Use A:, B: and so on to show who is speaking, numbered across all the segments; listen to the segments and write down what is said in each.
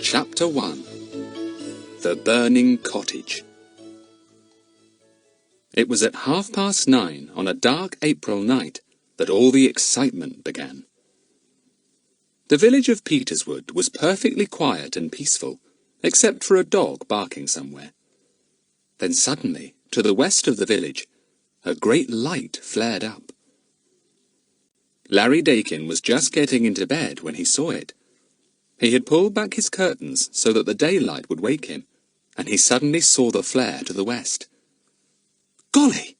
A: Chapter 1. The Burning Cottage. It was at 9:30 on a dark April night that all the excitement began. The village of Peterswood was perfectly quiet and peaceful, except for a dog barking somewhere. Then suddenly, to the west of the village, a great light flared up. Larry Dakin was just getting into bed when he saw it. He had pulled back his curtains so that the daylight would wake him, and he suddenly saw the flare to the west. "Golly!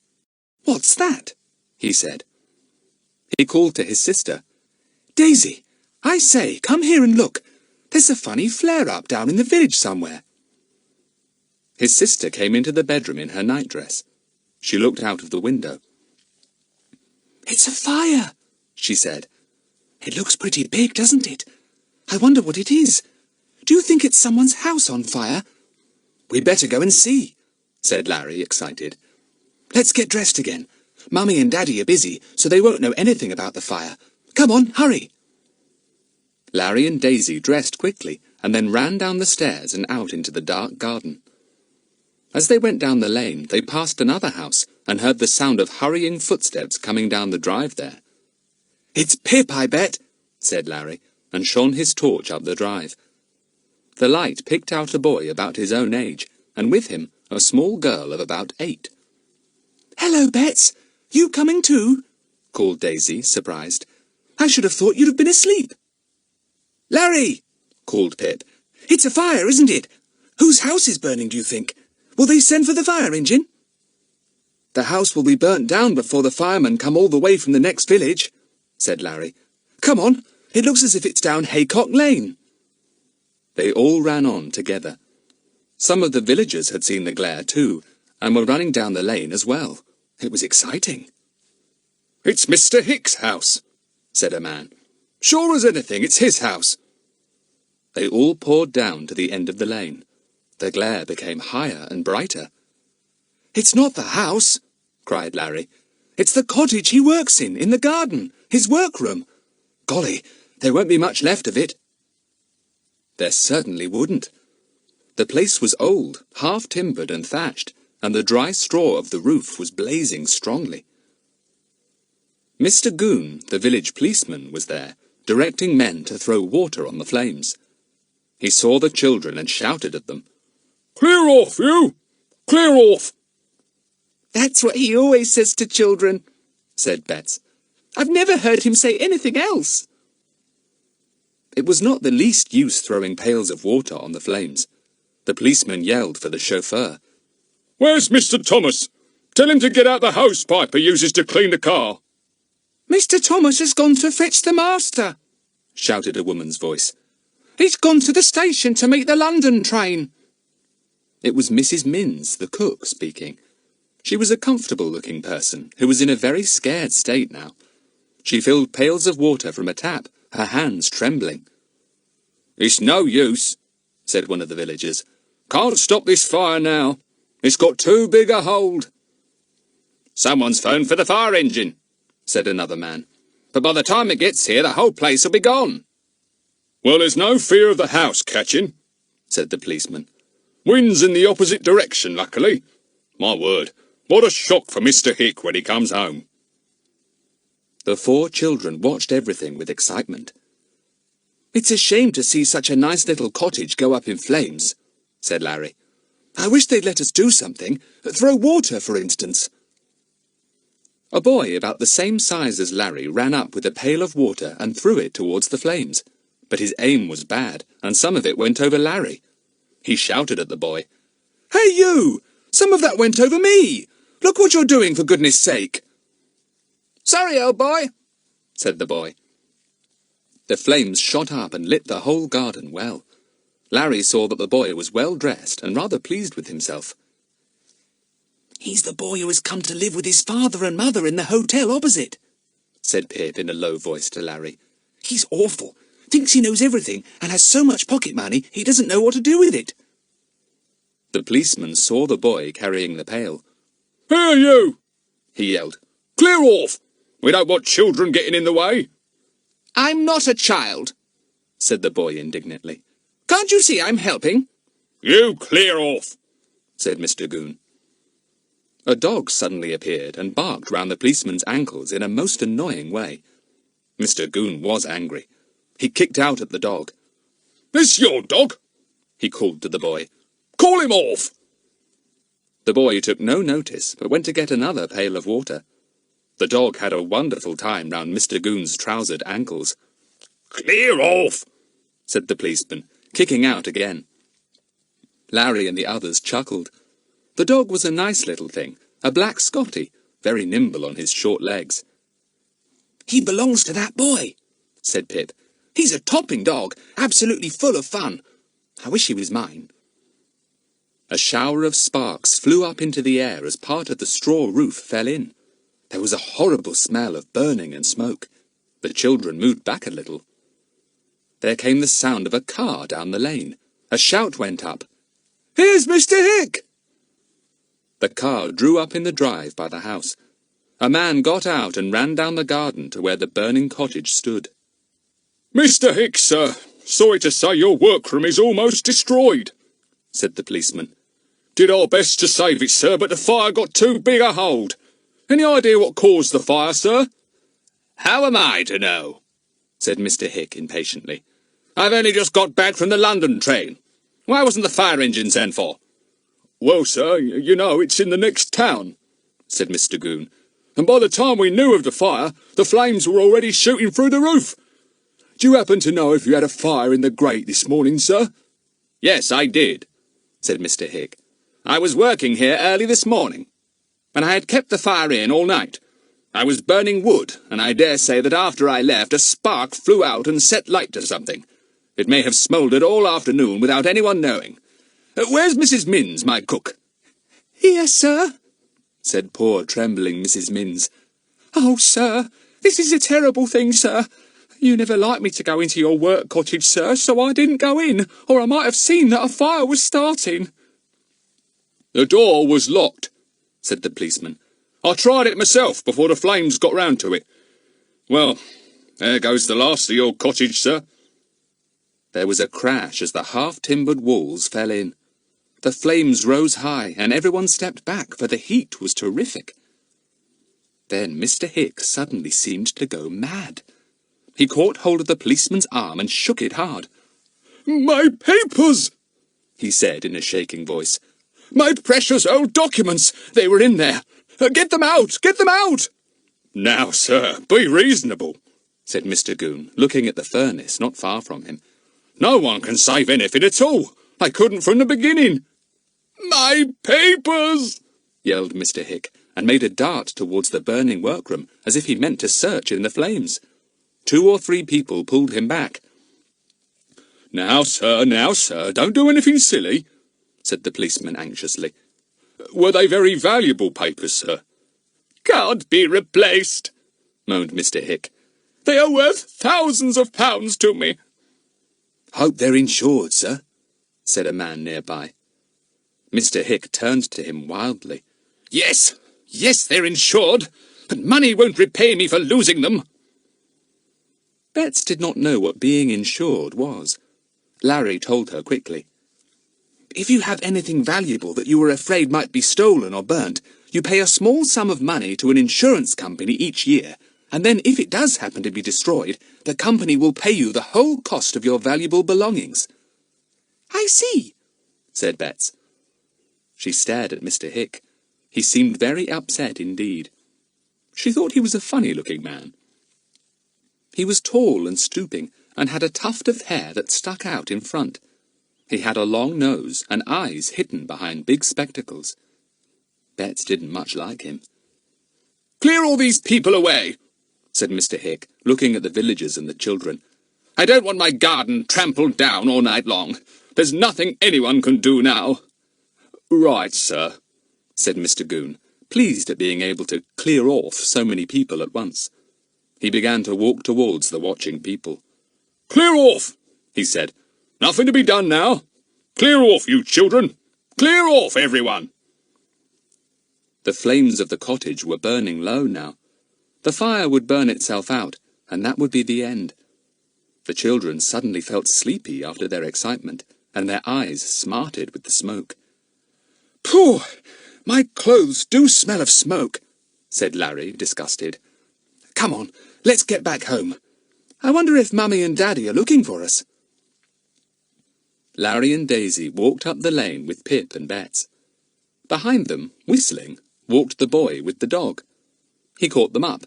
A: What's that?" he said. He called to his sister. "Daisy, I say, come here and look. There's a funny flare-up down in the village somewhere." His sister came into the bedroom in her nightdress. She looked out of the window. "It's a fire," she said. "It looks pretty big, doesn't it? I wonder what it is. Do you think it's someone's house on fire?" "We'd better go and see," said Larry, excited. "Let's get dressed again. Mummy and Daddy are busy, so they won't know anything about the fire. Come on, hurry." Larry and Daisy dressed quickly and then ran down the stairs and out into the dark garden. As they went down the lane, they passed another house and heard the sound of hurrying footsteps coming down the drive there. "It's Pip, I bet," said Larry, and shone his torch up the drive. The light picked out a boy about his own age, and with him a small girl of about 8. "Hello, Bets! You coming too?" called Daisy, surprised. "I should have thought you'd have been asleep." "Larry!" called Pip. "It's a fire, isn't it? Whose house is burning, do you think? Will they send for the fire engine?" "The house will be burnt down before the firemen come all the way from the next village," said Larry. "Come on, it looks as if it's down Haycock Lane." They all ran on together. Some of the villagers had seen the glare too, and were running down the lane as well. It was exciting. "It's Mr. Hick's house," said a man. "Sure as anything, it's his house." They all poured down to the end of the lane. The glare became higher and brighter. "It's not the house," cried Larry. "It's the cottage he works in the garden, his workroom. Golly, there won't be much left of it." There certainly wouldn't. The place was old, half-timbered and thatched, and the dry straw of the roof was blazing strongly. Mr. Goon, the village policeman, was there, directing men to throw water on the flames. He saw the children and shouted at them. "Clear off, you! Clear off!" "That's what he always says to children," said Bets. "I've never heard him say anything else." It was not the least use throwing pails of water on the flames. The policeman yelled for the chauffeur. "Where's Mr. Thomas? Tell him to get out the hosepipe he uses to clean the car." "Mr. Thomas has gone to fetch the master," shouted a woman's voice. "He's gone to the station to meet the London train." It was Mrs. Minns, the cook, speaking. She was a comfortable-looking person who was in a very scared state now. She filled pails of water from a tap, her hands trembling. "It's no use," said one of the villagers. "Can't stop this fire now. It's got too big a hold." "Someone's phoned for the fire engine," said another man. "But by the time it gets here, the whole place will be gone." "Well, there's no fear of the house catching," said the policeman. "Wind's in the opposite direction, luckily. My word, what a shock for Mr. Hick when he comes home." The 4 children watched everything with excitement. "It's a shame to see such a nice little cottage go up in flames," said Larry. "I wish they'd let us do something. Throw water, for instance." A boy about the same size as Larry ran up with a pail of water and threw it towards the flames. But his aim was bad, and some of it went over Larry. He shouted at the boy. "Hey, you! Some of that went over me! Look what you're doing, for goodness sake!" "Sorry, old boy," said the boy. The flames shot up and lit the whole garden well. Larry saw that the boy was well dressed and rather pleased with himself. "He's the boy who has come to live with his father and mother in the hotel opposite," said Pip in a low voice to Larry. "He's awful. Thinks he knows everything and has so much pocket money he doesn't know what to do with it." The policeman saw the boy carrying the pail. "Here, you!" he yelled. "Clear off! We don't want children getting in the way." "I'm not a child," said the boy indignantly. Can't you see I'm helping?"
B: "You clear off,"
A: said Mr. Goon. A dog suddenly appeared and barked round the policeman's ankles in a most annoying way. Mr. Goon was angry. He kicked out at the dog.
B: "This your dog?"
A: he called to the boy.
B: "Call him off."
A: The boy took no notice, but went to get another pail of water. The dog had a wonderful time round Mr. Goon's trousered ankles.
B: "Clear off,"
A: said the policeman, kicking out again. Larry and the others chuckled. The dog was a nice little thing, a black Scotty, very nimble on his short legs. "He belongs to that boy," said Pip. "He's a topping dog, absolutely full of fun. I wish he was mine." A shower of sparks flew up into the air as part of the straw roof fell in. There was a horrible smell of burning and smoke. The children moved back a little. There came the sound of a car down the lane. A shout went up. "Here's Mr. Hick!" The car drew up in the drive by the house. A man got out and ran down the garden to where the burning cottage stood.
B: "Mr. Hicks, sir, sorry to say your workroom is almost destroyed," said the policeman. "Did our best to save it, sir, but the fire got too big a hold. Any idea what caused the fire, sir?"
A: "How am I to know?" said Mr. Hick impatiently.
B: "I've only just got back from the London train. Why wasn't the fire engine sent for?" "Well, sir, you know, it's in the next town," said Mr. Goon. "And by the time we knew of the fire, the flames were already shooting through the roof. Do you happen to know if you had a fire in the grate this morning, sir?"
A: "Yes, I did," said Mr. Hick. "I was working here early this morning, and I had kept the fire in all night. I was burning wood, and I dare say that after I left, a spark flew out and set light to something. It may have smouldered all afternoon without anyone knowing. Where's Mrs. Minns, my cook?" "Here, sir," said poor trembling Mrs. Minns. "Oh, sir, this is a terrible thing, sir. You never liked me to go into your work cottage, sir, so I didn't go in, or I might have seen that a fire was starting."
B: "The door was locked," said the policeman. "I tried it myself before the flames got round to it. Well, there goes the last of your cottage, sir."
A: There was a crash as the half-timbered walls fell in. The flames rose high, and everyone stepped back, for the heat was terrific. Then Mr. Hick suddenly seemed to go mad. He caught hold of the policeman's arm and shook it hard.
B: "My papers!"
A: he said in a shaking voice.
B: "My precious old documents! They were in there! Get them out! Get them out!"
A: "Now, sir, be reasonable," said Mr. Goon, looking at the furnace not far from him.
B: "No one can save anything at all. I couldn't from the beginning." "My papers!"
A: yelled Mr. Hick, and made a dart towards the burning workroom, as if he meant to search in the flames. 2 or 3 people pulled him back.
B: Now, sir, don't do anything silly," said the policeman anxiously. "Were they very valuable papers, sir?" "Can't be replaced," moaned Mr. Hick. "They are worth thousands of pounds to me."
A: "Hope they're insured, sir," said a man nearby. Mr. Hick turned to him wildly.
B: Yes, they're insured, but money won't repay me for losing them."
A: Betts did not know what being insured was. Larry told her quickly. "If you have anything valuable that you are afraid might be stolen or burnt, you pay a small sum of money to an insurance company each year, and then if it does happen to be destroyed, the company will pay you the whole cost of your valuable belongings." "I see," said Betts. She stared at Mr. Hick. He seemed very upset indeed. She thought he was a funny-looking man. He was tall and stooping, and had a tuft of hair that stuck out in front. He had a long nose and eyes hidden behind big spectacles. Betts didn't much like him.
B: "Clear all these people away,"
A: said Mr. Hick, looking at the villagers and the children.
B: "I don't want my garden trampled down all night long. There's nothing anyone can do now."
A: "Right, sir," said Mr. Goon, pleased at being able to clear off so many people at once. He began to walk towards the watching people.
B: "Clear off," he said. "Nothing to be done now. Clear off, you children. Clear off, everyone."
A: The flames of the cottage were burning low now. The fire would burn itself out, and that would be the end. The children suddenly felt sleepy after their excitement, and their eyes smarted with the smoke.
B: "Pooh! My clothes do smell of smoke," said Larry, disgusted. "Come on, let's get back home. I wonder if Mummy and Daddy are looking for us."
A: Larry and Daisy walked up the lane with Pip and Bets. Behind them, whistling, walked the boy with the dog. He caught them up.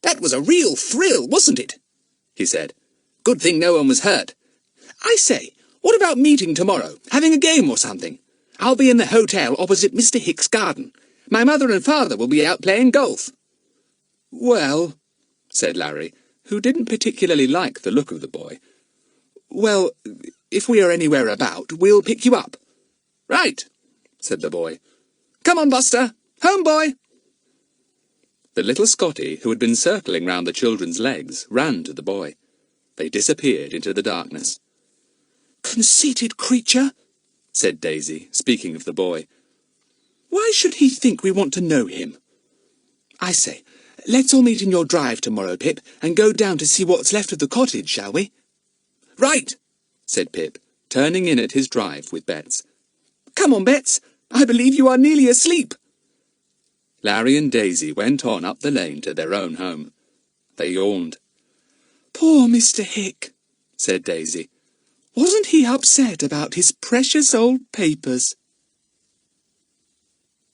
B: "That was a real thrill, wasn't it?" he said. "Good thing no one was hurt. I say, what about meeting tomorrow, having a game or something? I'll be in the hotel opposite Mr. Hicks' garden. My mother and father will be out playing golf."
A: "Well," said Larry, who didn't particularly like the look of the boy. "Well, if we are anywhere about, we'll pick you up."
B: "Right," said the boy. "Come on, Buster. Home, boy."
A: The little Scotty, who had been circling round the children's legs, ran to the boy. They disappeared into the darkness.
B: "Conceited creature," said Daisy, speaking of the boy. "Why should he think we want to know him? I say, let's all meet in your drive tomorrow, Pip, and go down to see what's left of the cottage, shall we?"
A: "Right," said Pip, turning in at his drive with Bets.
B: "Come on, Bets. I believe you are nearly asleep."
A: Larry and Daisy went on up the lane to their own home. They yawned.
B: "Poor Mr. Hick," said Daisy. "Wasn't he upset about his precious old papers?"